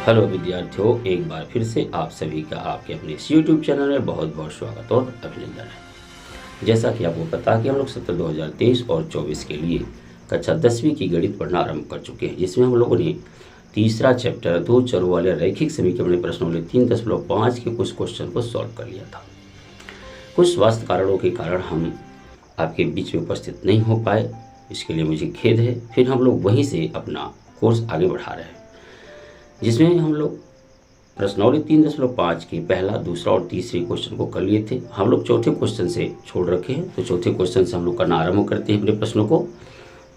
Hello विद्यार्थियों, एक बार फिर से आप सभी का आपके अपने इस यूट्यूब चैनल में बहुत बहुत स्वागत और अभिनंदन है। जैसा कि आपको पता कि हम लोग सत्र 2023 और 24 के लिए कक्षा 10वीं की गणित पढ़ना आरंभ कर चुके हैं, जिसमें हम लोगों ने तीसरा चैप्टर 2 चरों वाले रैखिक समीकरण प्रश्नों 3.5 के कुछ क्वेश्चन को सॉल्व कर लिया था। कुछ स्वास्थ्य कारणों के कारण हम आपके बीच में उपस्थित नहीं हो पाए, इसके लिए मुझे खेद है। फिर हम लोग वहीं से अपना कोर्स आगे बढ़ा रहे हैं, जिसमें हम लोग प्रश्नावली 3.5 के पहला, दूसरा और तीसरे क्वेश्चन को कर लिए थे। हम लोग चौथे क्वेश्चन से छोड़ रखे हैं, तो चौथे क्वेश्चन से हम लोग करना आरंभ करते हैं अपने प्रश्नों को।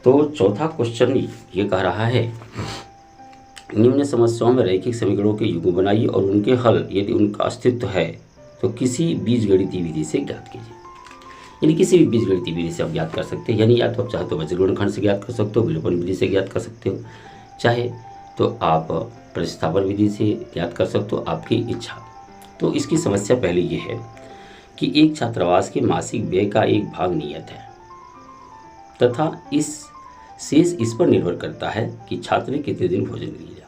तो चौथा क्वेश्चन ये कह रहा है, निम्न समस्याओं में रैखिक समीकरणों के युग्म बनाइए और उनके हल यदि उनका अस्तित्व है तो किसी बीजगणितीय विधि से ज्ञात कीजिए। यानी किसी भी बीजगणितीय विधि से आप ज्ञात कर सकते हैं, यानी या तो आप चाहे तो वज्रगुणनखंड से ज्ञात कर सकते हो, विलोपन विधि से ज्ञात कर सकते हो, चाहे तो आप प्रतिस्थापन विधि से ज्ञात कर सकते हो, आपकी इच्छा। तो इसकी समस्या पहले ये है कि एक छात्रावास के मासिक व्यय का एक भाग नियत है तथा इस शेष इस पर निर्भर करता है कि छात्र ने कितने दिन भोजन लिया।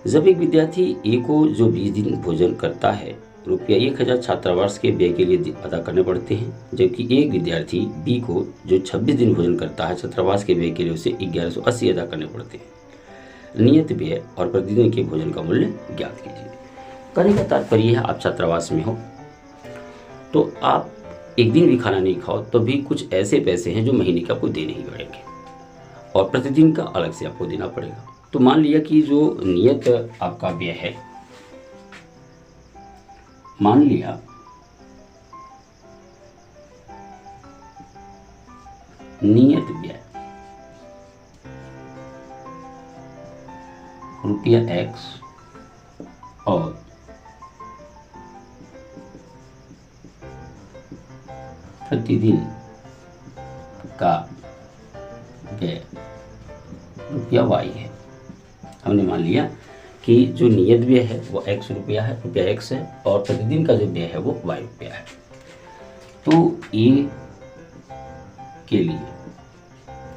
जब एक विद्यार्थी ए को जो 20 दिन भोजन करता है, रुपया 1000 छात्रावास के व्यय के लिए अदा करने पड़ते हैं, जबकि एक विद्यार्थी बी को जो 26 दिन भोजन करता है, छात्रावास के व्यय के लिए उसे 1180 अदा करने पड़ते हैं। नियत व्यय और प्रतिदिन के भोजन का मूल्य ज्ञात कीजिए। कहने का तात्पर्य है, आप छात्रावास में हो तो आप एक दिन भी खाना नहीं खाओ तो भी कुछ ऐसे पैसे हैं जो महीने के आपको देने ही पड़ेंगे और प्रतिदिन का अलग से आपको देना पड़ेगा। तो मान लिया कि जो नियत आपका व्यय है, मान लिया नियत व्यय रुपया X और प्रतिदिन का व्यय रुपया Y है। हमने मान लिया कि जो नियत व्यय है वो X रुपया है, रुपया X है, और प्रतिदिन का जो व्यय है वो Y रुपया है। तो A के लिए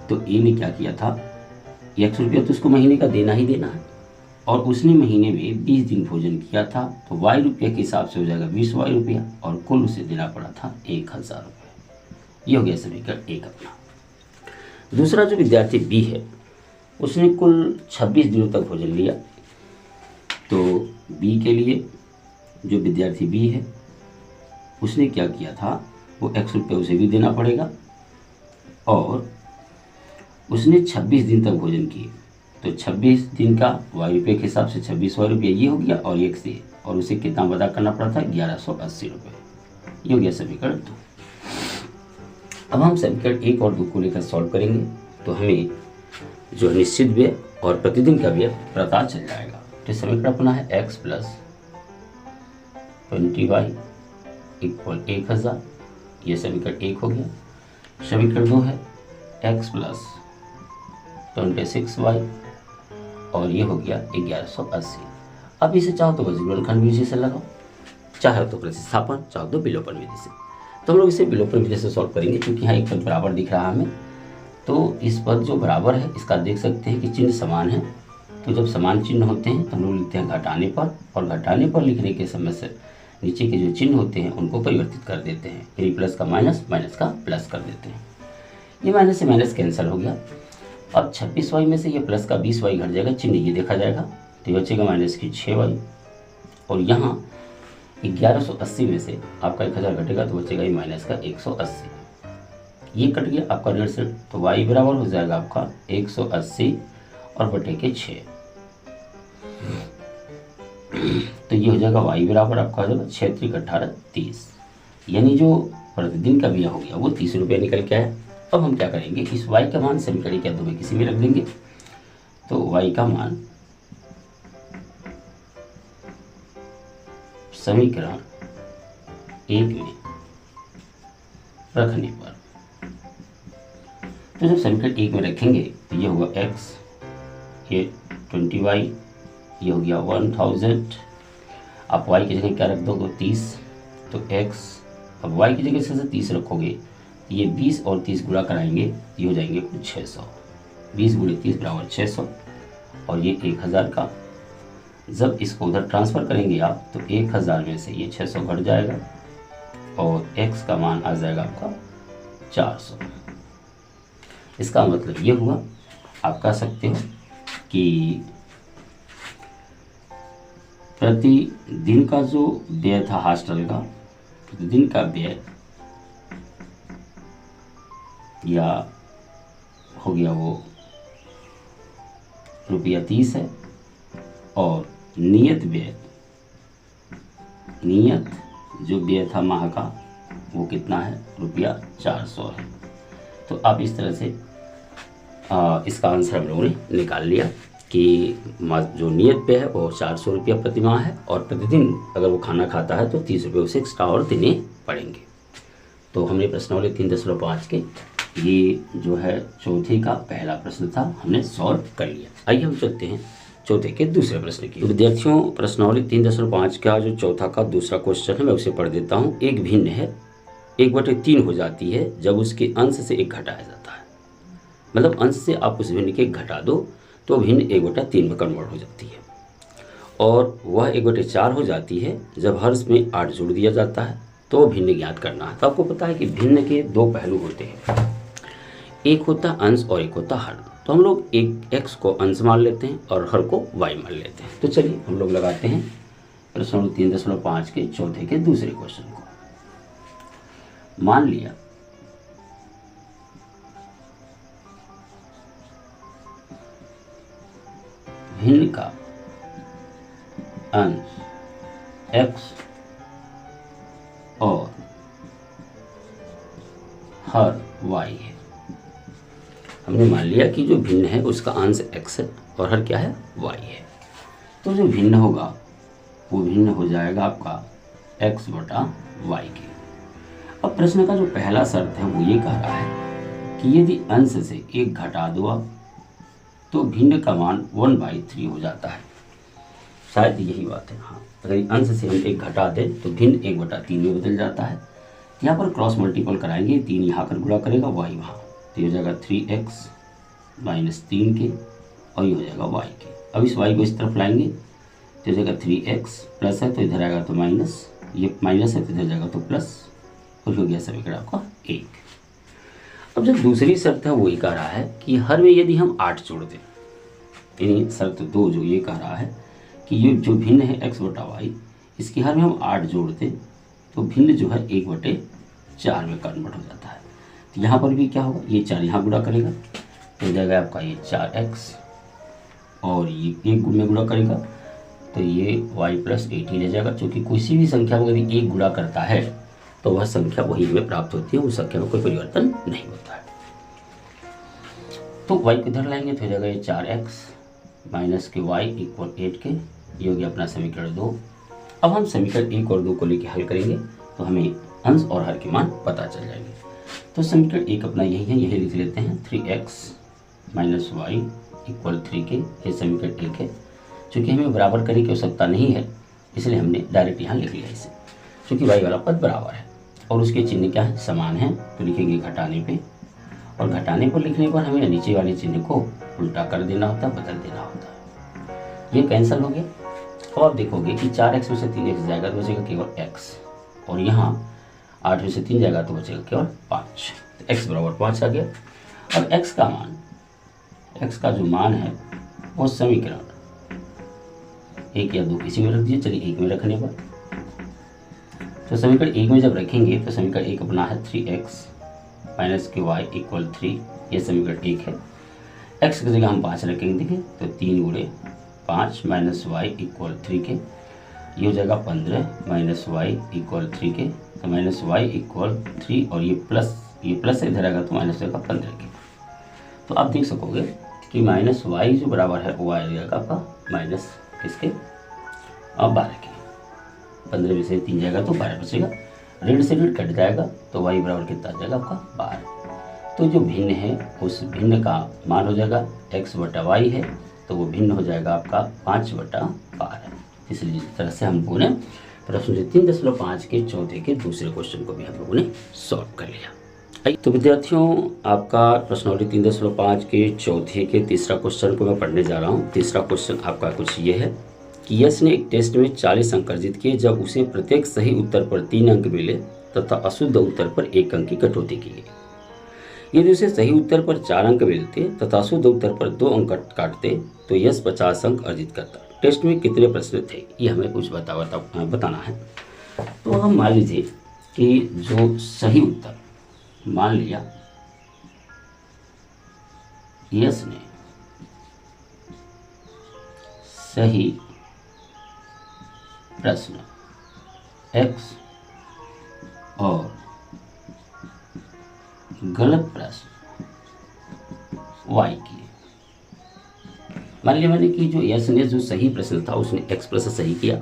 तो A ने क्या किया था, X रुपया तो उसको महीने का देना ही देना है और उसने महीने में 20 दिन भोजन किया था, तो Y रुपये के हिसाब से हो जाएगा 20Y रुपया और कुल उसे देना पड़ा था 1000 रुपये। ये हो गया समीकरण एक अपना। दूसरा जो विद्यार्थी B है, उसने कुल 26 दिनों तक भोजन लिया। तो B के लिए जो विद्यार्थी B है, उसने क्या किया था, वो X रुपये उसे भी देना पड़ेगा और उसने 26 दिन तक भोजन किए, तो 26 दिन का Y रुपये के हिसाब से 26Y रुपये ये हो गया और एक से, और उसे कितना अदा करना पड़ा था, 1180 रुपये। ये हो गया समीकरण 2। अब हम समीकरण 1 और 2 को लेकर सॉल्व करेंगे, तो हमें जो निश्चित व्यय और प्रतिदिन का व्यय पता चल जाएगा। तो समीकरण अपना है X + 20Y = 1000। ये समीकरण 1 हो गया। समीकरण 2 है X + 26Y और ये हो गया 1180। अब इसे चाहो तो वज्रगुणनखंड विधि से लगाओ, चाहे तो प्रतिस्थापन, चाहे तो विलोपन विधि से। तो हम लोग इसे विलोपन विधि से सॉल्व करेंगे, क्योंकि यहाँ एक पद बराबर दिख रहा है हमें। तो इस पद जो बराबर है, इसका देख सकते हैं कि चिन्ह समान है। तो जब समान चिन्ह होते हैं तो हम लोग लिखते हैं घटाने पर, और घटाने पर लिखने के समय से नीचे के जो चिन्ह होते हैं उनको परिवर्तित कर देते हैं, यानी प्लस का माइनस, माइनस का प्लस कर देते हैं। ये माइनस से माइनस कैंसिल हो गया। अब 26Y में से ये प्लस का 20Y घट जाएगा, चिन्ह ये देखा जाएगा, तो ये बचेगा माइनस की 6Y, और यहाँ 1180 में से आपका 1000 घटेगा तो बचेगा ये माइनस का 180। ये कट गया आपका ऋण से, तो Y बराबर हो जाएगा आपका 180 और बटे के 6। तो ये हो जाएगा Y बराबर आपका हो जाएगा 6 × 3 = 18 30। यानी जो प्रतिदिन का व्यय हो गया वो 30 रुपये निकल के आया। अब हम क्या करेंगे, इस Y का मान समीकरण के 2 में किसी में रख देंगे। तो Y का मान समीकरण 1 में रखने पर, तो जब समीकरण 1 में रखेंगे तो ये होगा X, ये 20Y, ये हो गया 1000। आप Y की जगह क्या रख दोगे, 30, तो X, अब Y की जगह से 30 रखोगे, ये 20 और 30 गुणा कराएंगे, ये हो जाएंगे कुछ 600। 20 × 30 = 600 और ये 1000 का जब इसको उधर ट्रांसफ़र करेंगे आप तो 1000 में से ये 600 घट जाएगा और x का मान आ जाएगा आपका 400। इसका मतलब ये हुआ, आप कह सकते हो कि प्रतिदिन का जो व्यय था हॉस्टल का, प्रतिदिन का व्यय या हो गया वो ₹30 है, और नियत जो व्यय था माह का वो कितना है, ₹400 है। तो अब इस तरह से इसका आंसर हम लोगों ने निकाल लिया कि जो नियत व्यय है वो 400 रुपया प्रति माह है, और प्रतिदिन अगर वो खाना खाता है तो 30 रुपये उसे एक्स्ट्रा और देने पड़ेंगे। तो हमने प्रश्नावली 3.5 के ये जो है चौथे का पहला प्रश्न था, हमने सॉल्व कर लिया। आइए हम चलते हैं चौथे के दूसरे प्रश्न की। तो विद्यार्थियों, प्रश्नावली 3.5 का जो चौथा का दूसरा क्वेश्चन है मैं उसे पढ़ देता हूँ। एक भिन्न है 1/3 हो जाती है जब उसके अंश से 1 घटाया जाता है। मतलब अंश से आप उस भिन्न के घटा दो तो भिन्न 1/3 में कन्वर्ट हो जाती है, और वह 1/4 हो जाती है जब हर्ष में 8 जोड़ दिया जाता है। तो भिन्न ज्ञात करना है। तो आपको पता है कि भिन्न के 2 पहलू होते हैं, एक होता अंश और एक होता हर। तो हम लोग एक x को अंश मान लेते हैं और हर को y मान लेते हैं। तो चलिए हम लोग लगाते हैं प्रश्न 3.5 के चौथे के दूसरे क्वेश्चन को। मान लिया भिन्न का अंश x और हर y है। हमने मान लिया कि जो भिन्न है उसका अंश x है और हर क्या है, y है। तो जो भिन्न होगा वो भिन्न हो जाएगा आपका x/y के। अब प्रश्न का जो पहला शर्त है वो ये कह रहा है कि यदि अंश से 1 घटा दो आप तो भिन्न का मान 1/3 हो जाता है। शायद यही बात है। हाँ, अगर अंश से हम 1 घटा दें तो भिन्न 1/3 में बदल जाता है। यहाँ पर क्रॉस मल्टीपल कराएंगे, 3 यहाँ कर गुणा करेगा, y वहाँ, तो ये हो जाएगा 3x - 3 के, और ये हो जाएगा y के। अब इस y को इस तरफ लाएंगे तो हो जाएगा 3x, प्लस है तो इधर आएगा तो माइनस, ये माइनस है तो इधर जाएगा तो प्लस, और हो गया समीकरण आपका 1। अब जो दूसरी शर्त है वो ये कह रहा है कि हर में यदि हम 8 जोड़ दें, यानी शर्त 2 जो ये कह रहा है कि ये जो भिन्न है x/y, इसकी हर में हम 8 जोड़ दें तो भिन्न जो है 1/4 में कन्वर्ट हो जाता है। तो यहाँ पर भी क्या होगा, ये 4 यहाँ गुणा करेगा तो हो जाएगा आपका ये 4x, और ये 1 में गुणा करेगा तो ये y + 18 रह जाएगा। क्योंकि किसी भी संख्या में यदि 1 गुणा करता है तो वह संख्या वही हमें प्राप्त होती है, उस संख्या में कोई परिवर्तन नहीं होता है। तो y को इधर लाएंगे तो हो जाएगा ये 4x माइनस के y = 8 के, ये हो गया अपना समीकरण 2। अब हम समीकरण 1 और 2 को लेकर हल करेंगे तो हमें अंश और हर के मान पता चल जाएंगे। तो समीकरण 1 अपना यही है, यही लिख लेते हैं, 3x - y = 3 के, ये समीकरण 1 है। चूँकि हमें बराबर करने की आवश्यकता नहीं है इसलिए हमने डायरेक्ट यहाँ लिख लिया इसे, क्योंकि y वाला पद बराबर है और उसके चिन्ह क्या है, समान है, तो लिखेंगे घटाने पे, और घटाने पर लिखने पर हमें नीचे वाले चिन्ह को उल्टा कर देना होता है, बदल देना होता है। ये कैंसिल हो गया। अब आप देखोगे कि 4x में से 3x जाएगा तो बचेगा केवल x, और यहाँ 8 में से 3 जाएगा तो बचेगा केवल 5, तो x = 5 आ गया। अब x का मान, x का जो मान है वो समीकरण 1 या 2 किसी में रख दीजिए। चलिए 1 में रखने पर, तो समीकरण 1 में जब रखेंगे तो समीकरण 1 अपना है 3x - के y = 3, ये समीकरण 1 है। x की जगह हम 5 रखेंगे, देखिए तो 3 × 5 - y = 3 के, ये हो जाएगा 15 - y = 3 के, तो -y = 3, और ये प्लस इधर आएगा तो माइनस होगा 15 के। तो आप देख सकोगे कि -y जो बराबर है वो आ जाएगा आपका माइनस किसके, 12 के। 15 में से 3 जाएगा तो 12 बचेगा, ऋण से ऋण कट जाएगा तो y बराबर कितना आ जाएगा आपका 12। तो जो भिन्न है उस भिन्न का मान हो जाएगा x/y है, तो वो भिन्न हो जाएगा आपका 5/12। इसलिए इस तरह से हम लोगों ने प्रश्न 3.5 के चौथे के दूसरे क्वेश्चन को भी हम लोगों ने सॉल्व कर लिया। तो विद्यार्थियों, आपका प्रश्नावली 3.5 के चौथे के तीसरा क्वेश्चन को मैं पढ़ने जा रहा हूँ। तीसरा क्वेश्चन आपका कुछ ये है कि यश ने एक टेस्ट में 40 अंक अर्जित किए जब उसे प्रत्येक सही उत्तर पर 3 अंक मिले तथा अशुद्ध उत्तर पर 1 अंक की कटौती की गई। यदि उसे सही उत्तर पर 4 अंक मिलते तथा अशुद्ध उत्तर पर 2 अंक काटते तो यश 50 अंक अर्जित करता। टेस्ट में कितने प्रश्न थे ये हमें कुछ बताना है। तो हम मान लीजिए कि जो सही उत्तर, मान लिया यश ने सही प्रश्न x और गलत प्रश्न y किए। मान लिया मैंने कि जो यश ने जो सही प्रश्न था उसने x प्रश्न सही किया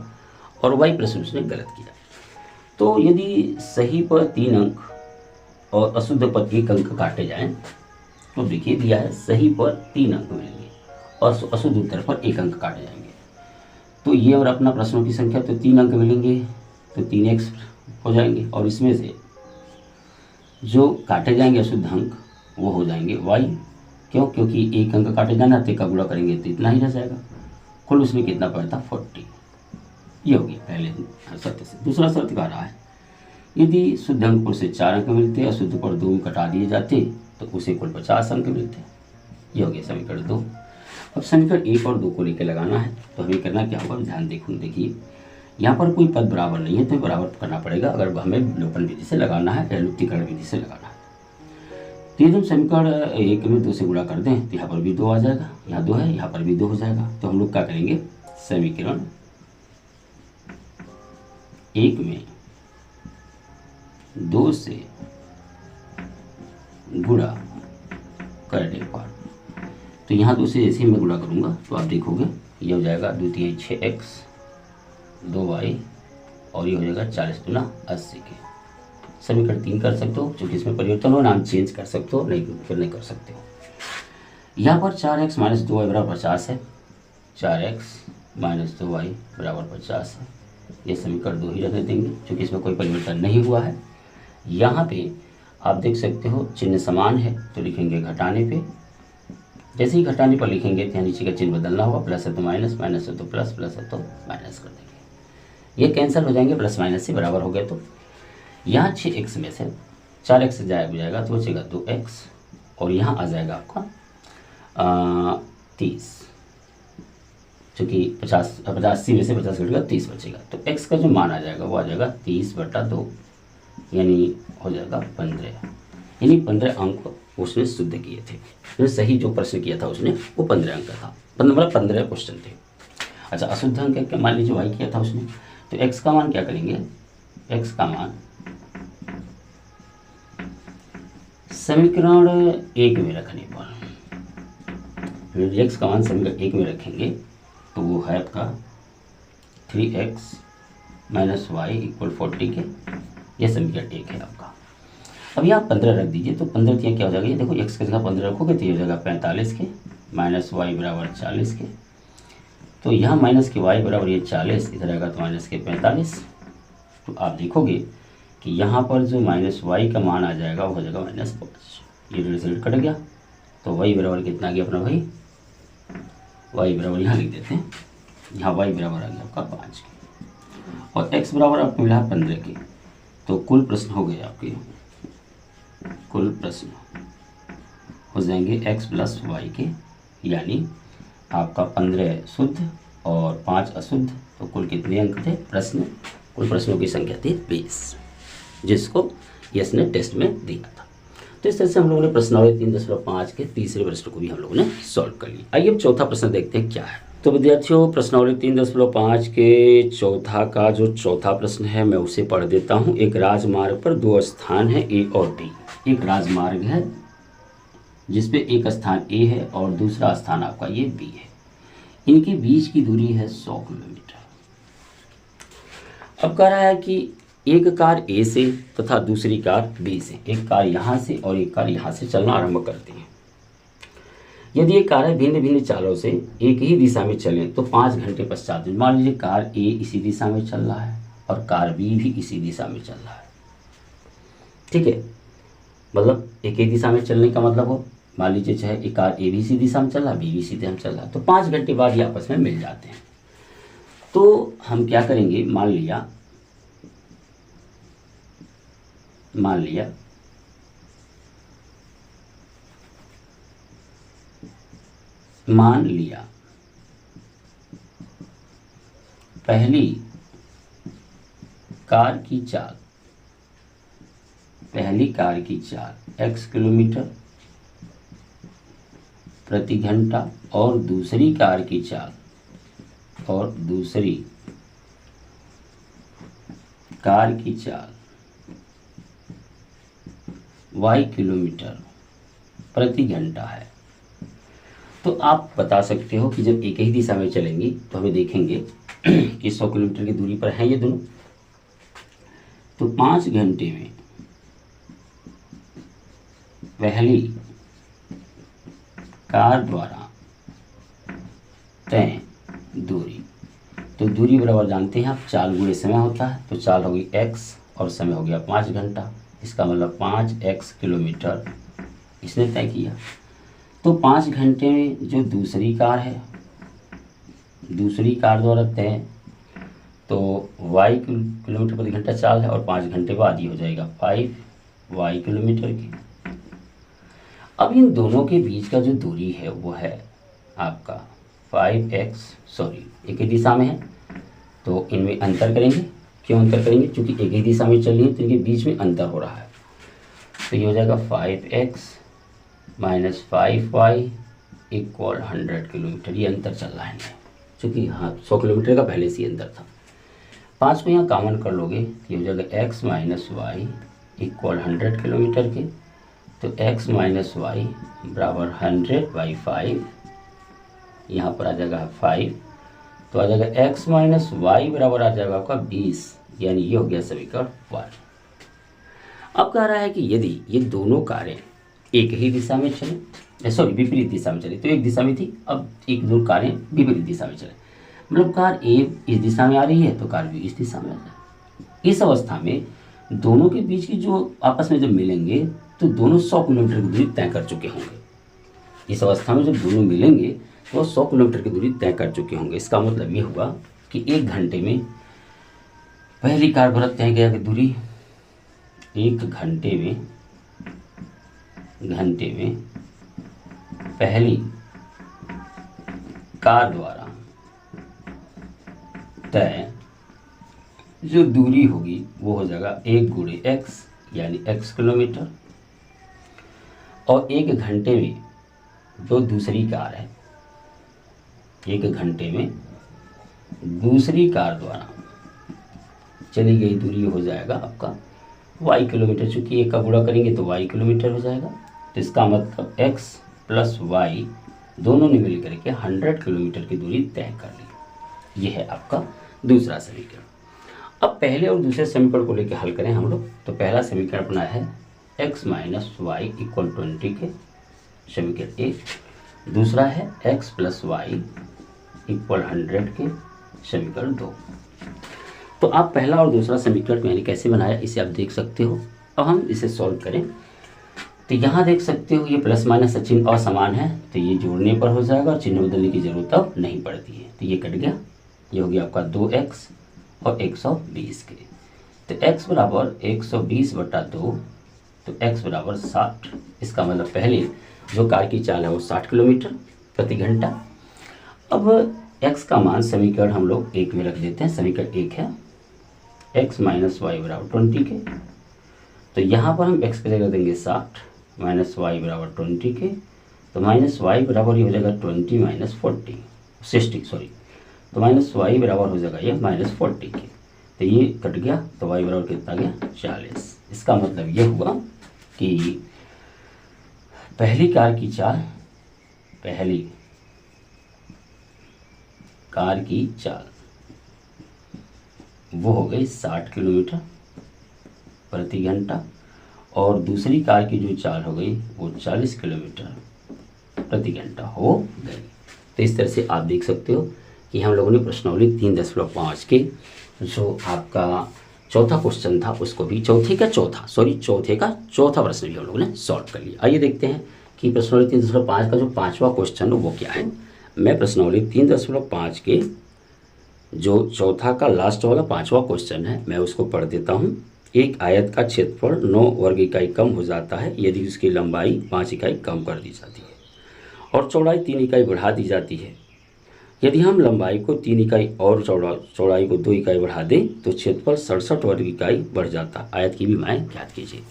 और y प्रश्न उसने गलत किया। तो यदि सही पर 3 अंक और अशुद्ध पर 1 अंक काटे जाएं तो देखिए दिया है सही पर 3 अंक मिलेंगे और अशुद्ध उत्तर पर 1 अंक काटे जाएंगे। तो ये और अपना प्रश्नों की संख्या, तो 3 अंक मिलेंगे तो 3x हो जाएंगे और इसमें से जो काटे जाएंगे अशुद्ध अंक वो हो जाएंगे y। क्यों? क्योंकि 1 अंक काटे जाना तो का गुणा करेंगे तो इतना ही रह जाएगा। कुल उसमें कितना पड़ा था 40। ये होगी पहले शर्त से। दूसरा शर्त कह रहा है यदि शुद्ध अंक पर से 4 अंक मिलते, अशुद्ध पर 2 अंक कटा दिए जाते तो उसे कुल 50 अंक मिलते। ये हो गया समीकरण 2। अब समीकरण 1 और 2 को लेकर लगाना है तो हमें करना क्या होगा, ध्यान देखिए यहाँ पर कोई पद बराबर नहीं है तो बराबर करना पड़ेगा अगर हमें विलोपन विधि से लगाना है या लुप्तीकरण विधि से लगाना है। तो यदि हम समीकरण 1 में 2 से गुणा कर दें तो यहाँ पर भी 2 आ जाएगा, यहाँ 2 है यहाँ पर भी 2 हो जाएगा। तो हम लोग क्या करेंगे, समीकरण 1 में 2 से गुणा करने पर, तो यहाँ 2 से जैसे ही मैं गुणा करूँगा तो आप देखोगे ये हो जाएगा 2 3 6x 2y और ये हो जाएगा 40 दूना 80 के। समीकरण 3 कर सकते हो, क्योंकि इसमें परिवर्तन हो, नाम चेंज कर सकते हो, नहीं फिर नहीं कर सकते हो। यहाँ पर 4x माइनस 2y बराबर 50 है, 4x माइनस 2y बराबर 50 है। ये समीकरण 2 ही रहने देंगे क्योंकि इसमें कोई परिवर्तन नहीं हुआ है। यहाँ पे आप देख सकते हो चिन्ह समान है तो लिखेंगे घटाने पे, जैसे ही घटाने पर लिखेंगे तो नीचे का चिन्ह बदलना होगा, प्लस है तो माइनस, माइनस है तो प्लस, प्लस है तो माइनस कर देंगे। ये कैंसिल हो जाएंगे, प्लस माइनस से बराबर हो गए। तो यहाँ 6x में से 4x से जाया हो जाएगा तो बचेगा 2x और यहाँ आ जाएगा आपका 30, चूँकि 80 में से 50 घटेगा 30 बचेगा। तो x का जो मान आ जाएगा वो आ जाएगा 30/2 यानी हो जाएगा 15, यानी 15 अंक उसने शुद्ध किए थे। तो सही जो प्रश्न किया था उसने वो 15 अंक का था, मतलब 15 क्वेश्चन थे। अच्छा, अशुद्ध अंक क्या, मान लीजिए y किया था उसने, तो x का मान क्या करेंगे, x का मान समीकरण 1 में रखने पर, x का मान समीकरण 1 में रखेंगे तो वो है आपका 3x माइनस वाई इक्वल 40 के। यह समीकरण 1 है आपका। अब यहाँ 15 रख दीजिए तो 15 यहाँ क्या हो जाएगा, ये देखो x की जगह 15 रखोगे तो ये हो जाएगा 45 के माइनस वाई बराबर 40 के। तो यहाँ माइनस के y बराबर ये 40, इधर आएगा तो माइनस के 45। तो आप देखोगे कि यहाँ पर जो माइनस y का मान आ जाएगा वो हो जाएगा -5। ये रिजल्ट कट गया तो y बराबर कितना आ गया अपना भाई, y बराबर यहाँ लिख देते हैं, यहाँ y बराबर आ गया आपका 5 के और x बराबर आपको मिला 15 के। तो कुल प्रश्न हो गए आपके, कुल प्रश्न हो जाएंगे x प्लस वाई के, यानी आपका 15 शुद्ध और 5 अशुद्ध। तो कुल कितने अंक थे प्रश्न, कुल प्रश्नों की संख्या थी 20, जिसको यश ने टेस्ट में दिया था। तो इस तरह से हम लोगों ने प्रश्नावली 3.5 के तीसरे प्रश्न को भी हम लोगों ने सॉल्व कर लिया। आइए अब चौथा प्रश्न देखते हैं क्या है। तो विद्यार्थियों, प्रश्नावली 3.5 के चौथा का जो चौथा प्रश्न है मैं उसे पढ़ देता हूँ। एक राजमार्ग पर 2 स्थान है A और D। एक राजमार्ग है जिसपे एक स्थान A है और दूसरा स्थान आपका ये B है। इनके बीच की दूरी है 100 किलोमीटर। अब कह रहा है कि एक कार A से तथा दूसरी कार B से, एक कार यहाँ से और एक कार यहाँ से चलना आरंभ करती है। यदि ये कारें भिन्न भिन्न चालों से एक ही दिशा में चलें तो 5 घंटे पश्चात, मान लीजिए कार A इसी दिशा में चल रहा है और कार B भी इसी दिशा में चल रहा है, ठीक है, मतलब एक ही दिशा में चलने का मतलब हो, मान लीजिए चाहे एक कार A भी इसी दिशा में चल रहा है, B भी इसी दिशा में चल रहा है, तो 5 घंटे बाद ये आपस में मिल जाते हैं। तो हम क्या करेंगे, मान लिया पहली कार की चाल x किलोमीटर प्रति घंटा और दूसरी कार की चाल y किलोमीटर प्रति घंटा है। तो आप बता सकते हो कि जब एक ही दिशा में चलेंगी तो हमें देखेंगे कि 100 किलोमीटर की दूरी पर हैं ये दोनों। तो 5 घंटे में पहली कार द्वारा तय दूरी, तो दूरी बराबर जानते हैं आप, चाल गुणे समय होता है। तो चाल होगी x और समय हो गया 5 घंटा, इसका मतलब 5x किलोमीटर इसने तय किया। तो 5 घंटे में जो दूसरी कार द्वारा तय, तो y किलोमीटर प्रति घंटा चाल है और 5 घंटे बाद ये हो जाएगा 5y किलोमीटर की। अब इन दोनों के बीच का जो दूरी है वो है आपका 5x, एक ही दिशा में है तो इनमें अंतर करेंगे। क्यों अंतर करेंगे? क्योंकि एक ही दिशा में चल रही है तो इनके बीच में अंतर हो रहा है। तो ये हो जाएगा 5x minus 5y equal 100 kilometre. ये अंतर चल रहा है क्योंकि 100 किलोमीटर का पहले से ही अंतर था। 5 को यहाँ कॉमन कर लोगे तो ये हो जाएगा x minus y equal 100 kilometre के। तो x माइनस वाई बराबर 100/5, यहाँ पर आ जाएगा 5, तो आ जाएगा x माइनस वाई बराबर आ जाएगा आपका 20, यानी ये हो गया समीकरण 1। अब कह रहा है कि यदि ये दोनों कारें एक ही दिशा में चले, विपरीत दिशा में चले, तो एक दिशा में थी, अब एक दो कारें विपरीत दिशा में चले, मतलब कार ए इस दिशा में आ रही है तो कार बी इस दिशा में आ जाए। इस अवस्था में दोनों के बीच की जो आपस में जब मिलेंगे तो दोनों 100 किलोमीटर की दूरी तय कर चुके होंगे। इस अवस्था में जब दोनों मिलेंगे तो 100 किलोमीटर की दूरी तय कर चुके होंगे। इसका मतलब ये हुआ कि 1 घंटे में पहली कार द्वारा तय किया गई दूरी, 1 घंटे में पहली कार द्वारा तय जो दूरी होगी वो हो जाएगा 1 गुणे x, यानी x किलोमीटर, और 1 घंटे में जो दूसरी कार है, 1 घंटे में दूसरी कार द्वारा चली गई दूरी हो जाएगा आपका y किलोमीटर। चूँकि 1 का गुणा करेंगे तो y किलोमीटर हो जाएगा। तो इसका मतलब x प्लस y दोनों ने मिल करके 100 किलोमीटर की दूरी तय कर ली। ये है आपका दूसरा समीकरण। अब पहले और दूसरे समीकरण को लेकर हल करें हम लोग। तो पहला समीकरण अपना है x माइनस वाई इक्वल 20 के, समीकरण 1। दूसरा है x प्लस वाई इक्वल 100 के, समीकरण 2। तो आप पहला और दूसरा समीकरण मैंने कैसे बनाया इसे आप देख सकते हो। अब हम इसे सॉल्व करें तो यहाँ देख सकते हो ये प्लस माइनस चिन्ह असमान है तो ये जोड़ने पर हो जाएगा और चिन्ह बदलने की जरूरत अब नहीं पड़ती है। तो ये कट गया, ये हो गया आपका 2x और 120 के। तो x बराबर 120/2, तो x बराबर 60। इसका मतलब पहले जो कार की चाल है वो 60 किलोमीटर प्रति घंटा। अब x का मान समीकरण हम लोग 1 में रख देते हैं। समीकरण 1 है x माइनस वाई बराबर 20 के। तो यहाँ पर हम x की जगह देंगे 60 माइनस वाई बराबर 20 के। तो माइनस वाई बराबर ये हो जाएगा 20 माइनस 60, तो माइनस वाई बराबर हो जाएगा ये माइनस 40 के। तो ये कट गया तो y बराबर कितना गया 40। इसका मतलब ये हुआ कि पहली कार की चाल वो हो गई 60 किलोमीटर प्रति घंटा और दूसरी कार की जो चाल हो गई वो 40 किलोमीटर प्रति घंटा हो गई। तो इस तरह से आप देख सकते हो कि हम लोगों ने प्रश्नावली 3.5 के जो आपका चौथा क्वेश्चन था उसको भी चौथे का चौथा प्रश्न भी हम लोगों ने सॉल्व कर लिया। आइए देखते हैं कि प्रश्नावली 3.5 का जो 5वां क्वेश्चन है वो क्या है। मैं प्रश्नावली 3.5 के जो चौथा का लास्ट वाला 5वां क्वेश्चन है, मैं उसको पढ़ देता हूँ। एक आयत का क्षेत्रफल 9 वर्ग इकाई कम हो जाता है यदि उसकी लंबाई 5 इकाई कम कर दी जाती है और चौड़ाई 3 इकाई बढ़ा दी जाती है। यदि हम लंबाई को 3 इकाई और चौड़ाई को 2 इकाई बढ़ा दें तो क्षेत्रफल 67 वर्ग इकाई बढ़ जाता है। आयत की विमाएँ ज्ञात कीजिए।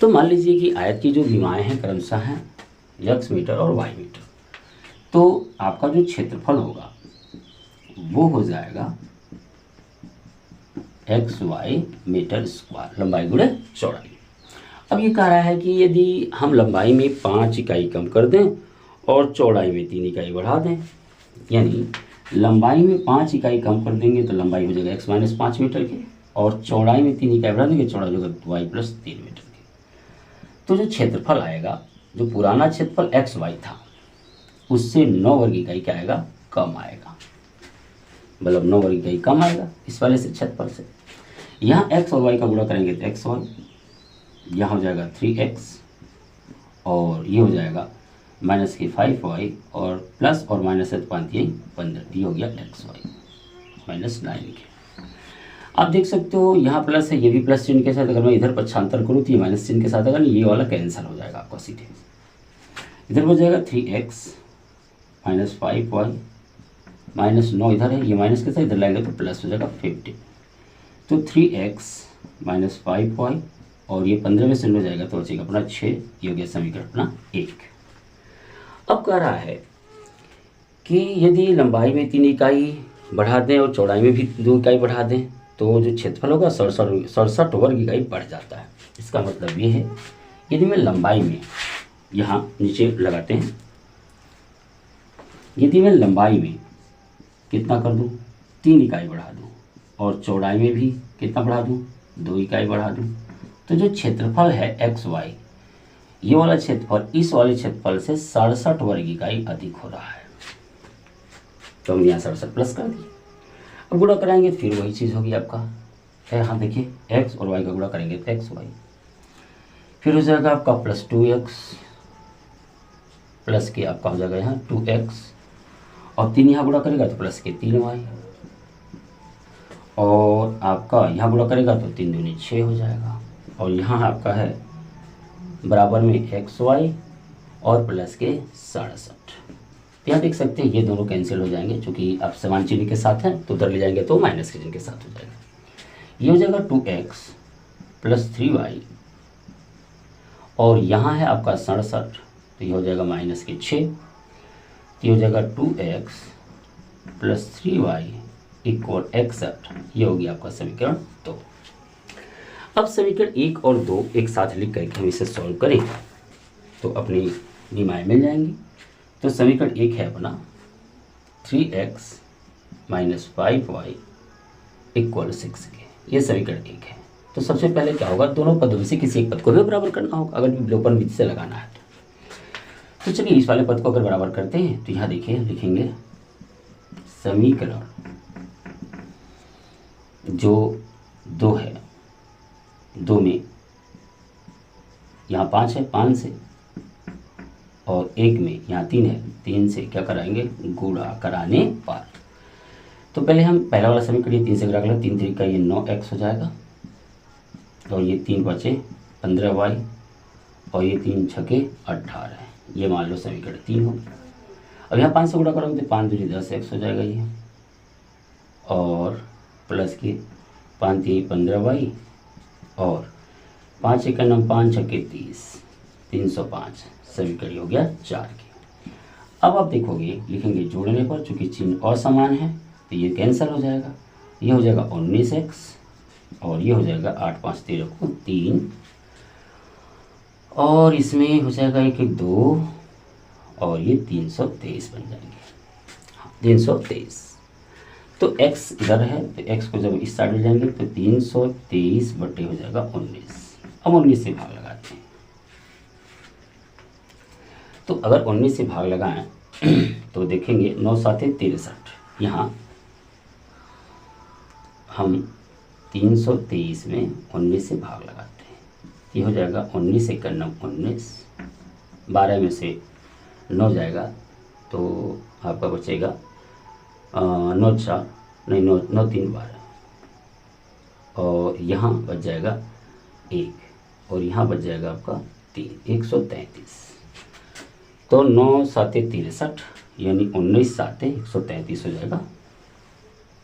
तो मान लीजिए कि आयत की जो विमाएँ हैं क्रमशः हैं x मीटर और y मीटर। तो आपका जो क्षेत्रफल होगा वो हो जाएगा XY मीटर स्क्वायर, लंबाई गुणे चौड़ाई। अब ये कह रहा है कि यदि हम लंबाई में 5 इकाई कम कर दें और चौड़ाई में 3 इकाई बढ़ा दें, यानी लंबाई में 5 इकाई कम कर देंगे तो लंबाई हो जाएगा x - 5 मीटर की, और चौड़ाई में 3 इकाई बढ़ा देंगे, चौड़ाई हो जाएगा y + 3 मीटर की। तो जो क्षेत्रफल आएगा, जो पुराना क्षेत्रफल XY था, उससे 9 वर्ग इकाई क्या आएगा, कम आएगा, मतलब 9 वर्ग इकाई कम आएगा इस वाले से क्षेत्रफल से। यहाँ x और y का गुणा करेंगे तो XY, यहाँ हो जाएगा 3x और ये हो जाएगा -5y और प्लस और माइनस है तो 15, ये हो गया XY -9 के। आप देख सकते हो यहाँ प्लस है, ये भी प्लस चिन्ह के साथ, अगर मैं इधर पक्षांतर करूँ तो ये माइनस चिन्ह के साथ, अगर ये वाला कैंसिल हो जाएगा आपका सीधे। इधर हो जाएगा 3x -5y -9 इधर है, ये माइनस के साथ इधर लाएंगे तो प्लस हो जाएगा 15। तो 3x -5y और ये 15 में से हो जाएगा तो बचेगा अपना 6, ये हो गया समीकरण अपना 1। अब कह रहा है कि यदि लंबाई में 3 इकाई बढ़ा दें और चौड़ाई में भी 2 इकाई बढ़ा दें तो जो क्षेत्रफल होगा 67 वर्ग इकाई बढ़ जाता है। इसका मतलब ये है, यदि मैं लंबाई में, यहाँ नीचे लगाते हैं, यदि मैं लंबाई में कितना कर दूँ, 3 इकाई बढ़ा दूँ और चौड़ाई में भी कितना बढ़ा दूँ, 2 इकाई बढ़ा दूँ, तो जो क्षेत्रफल है XY, ये वाला क्षेत्रफल इस वाले क्षेत्रफल से 67 वर्ग इकाई अधिक हो रहा है। तो हम यहाँ 67 प्लस कर दिए। अब गुणा कराएंगे फिर वही चीज़ होगी आपका, यहाँ देखिए x और y का गुणा करेंगे तो XY, फिर हो जाएगा आपका प्लस 2x प्लस के आपका हो जाएगा यहाँ 2x और 3 यहाँ गुणा करेगा तो प्लस के 3y और आपका यहाँ गुणा करेगा तो 3 दूनी 6 हो जाएगा, और यहाँ आपका है बराबर में XY और प्लस के 67। यहाँ देख सकते हैं ये दोनों कैंसिल हो जाएंगे, क्योंकि आप समान चिन्ह के साथ हैं तो उधर ले जाएंगे तो माइनस के चिन्ह के साथ हो जाएगा। ये हो जाएगा 2x प्लस 3y और यहाँ है आपका 67, तो ये हो जाएगा माइनस के 6, ये हो जाएगा 2x प्लस 3y इक्वल 61, ये हो गया आपका समीकरण 2। अब समीकरण 1 और 2 एक साथ लिख करके हम इसे सॉल्व करें तो अपनी विमाएँ मिल जाएंगी। तो समीकरण 1 है अपना 3x - 5y इक्वल 6 के, ये समीकरण 1 है। तो सबसे पहले क्या होगा, दोनों पदों में से किसी एक पद को भी बराबर करना होगा, अगर विलोपन विधि से लगाना है तो चलिए इस वाले पद को अगर बराबर करते हैं तो यहाँ देखिए लिखेंगे समीकरण जो 2 है, 2 में यहाँ 5 है, 5 से, और 1 में यहाँ 3 है, 3 से क्या कराएंगे, गुणा कराने पर। तो पहले हम पहला वाला समीकरण ये 3 से गुणा करें, 3 3 का ये 9x हो जाएगा और ये 3 बचे 15y और ये 3 छके 18, ये मान लो समीकरण 3 हो। अब यहाँ 5 से गुणा करोगे तो 5 दूनी 10x हो जाएगा ये, और प्लस के 5 3 15y और 5 1 9 5 छके 30, 305, समीकरण हो गया 4 के। अब आप देखोगे लिखेंगे जोड़ने पर, चूंकि चिन्ह असमान है तो ये कैंसिल हो जाएगा, ये हो जाएगा 19x और ये हो जाएगा 8 5 13 को 3 और इसमें हो जाएगा 1 1 2 और ये 323 बन जाएंगे, 323। तो x इधर है तो x को जब इस साइड में जाएंगे तो 323 बटे हो जाएगा 19। अब 19 से भाग लगाते हैं, तो अगर 19 से भाग लगाएं तो देखेंगे 9 7 63, यहाँ हम 323 में 19 से भाग लगाते हैं, ये हो जाएगा 19 1 9 19, 12 में से 9 जाएगा तो आपका बचेगा 9 4 नहीं, 9 9 3 12, और यहाँ बच जाएगा 1, और यहाँ बच जाएगा आपका 3, 133। तो 9 7 63, यानी 19 7 133 हो जाएगा।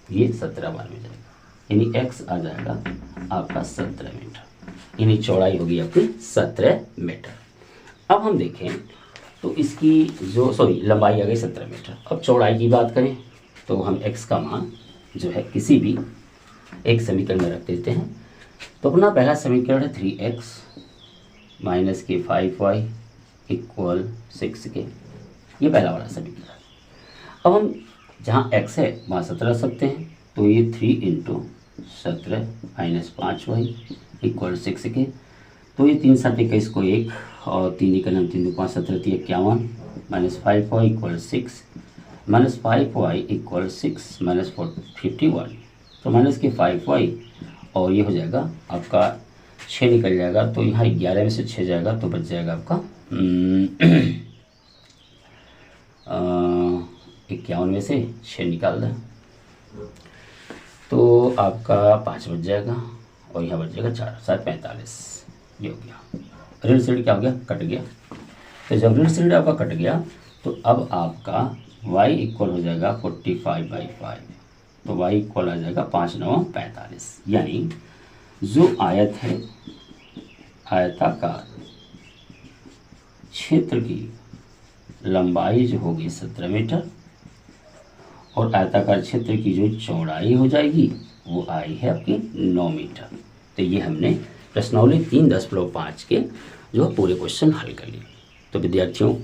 ये 17 बार में जाएगा, यानी x आ जाएगा आपका 17 मीटर, यानी चौड़ाई होगी आपकी 17 मीटर। अब हम देखें तो इसकी जो लंबाई आ गई 17 मीटर। अब चौड़ाई की बात करें तो हम x का मान जो है किसी भी एक समीकरण में रख देते हैं। तो अपना पहला समीकरण है 3x माइनस के 5y इक्वल 6k, ये पहला वाला समीकरण। अब हम जहाँ x है वहाँ 17 रख सकते हैं, तो ये 3 into 17 minus 5y equal 6k। तो ये 3 7 21 को 1, और 3 1 3 2 5 17 3 51 minus 5y equal 6 minus 5y equal 6 minus 51, तो माइनस के 5y, और ये हो जाएगा आपका 6 निकल जाएगा, तो यहाँ 11 में से 6 जाएगा तो बच जाएगा आपका 51 में से 6 निकाल दें तो आपका 5 बच जाएगा, और यहाँ बच जाएगा 4 7 45, ये हो गया। ऋण श्रेणी क्या हो गया, कट गया। तो जब ऋण श्रेणी आपका कट गया तो अब आपका y इक्वल हो जाएगा 45/5, तो y इक्वल आ जाएगा 5 9 45, यानी जो आयत है, आयताकार क्षेत्र की लंबाई जो होगी 17 मीटर, और आयताकार क्षेत्र की जो चौड़ाई हो जाएगी वो आई है आपकी 9 मीटर। तो ये हमने प्रश्नावली 3.5 के जो पूरे क्वेश्चन हल कर लिए। तो विद्यार्थियों,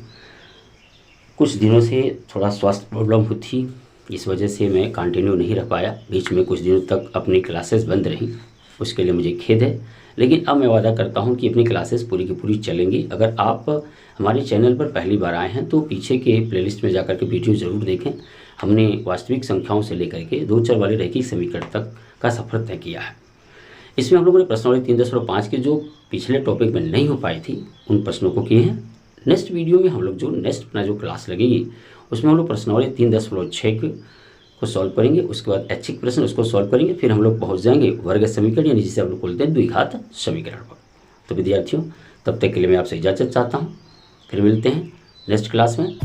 कुछ दिनों से थोड़ा स्वास्थ्य प्रॉब्लम हुई थी, इस वजह से मैं कंटिन्यू नहीं रख पाया, बीच में कुछ दिनों तक अपनी क्लासेस बंद रही, उसके लिए मुझे खेद है। लेकिन अब मैं वादा करता हूं कि अपनी क्लासेस पूरी की पूरी चलेंगी। अगर आप हमारे चैनल पर पहली बार आए हैं तो पीछे के प्लेलिस्ट में जाकर के वीडियो ज़रूर देखें। हमने वास्तविक संख्याओं से लेकर के 2 चर वाले रैखिक समीकरण तक का सफ़र तय किया है। इसमें हम लोगों ने प्रश्नावली 3.5 के जो पिछले टॉपिक में नहीं हो पाई थी उन प्रश्नों को किए हैं। नेक्स्ट वीडियो में हम लोग जो नेक्स्ट अपना जो क्लास लगेगी उसमें हम लोग प्रश्नावली 3.6 को सॉल्व करेंगे, उसके बाद ऐच्छिक प्रश्न उसको सॉल्व करेंगे, फिर हम लोग पहुंच जाएंगे वर्ग समीकरण, यानी जिसे हम लोग बोलते हैं द्विघात समीकरण पर। तो विद्यार्थियों, तब तक के लिए मैं आपसे इजाज़त चाहता हूँ, फिर मिलते हैं नेक्स्ट क्लास में।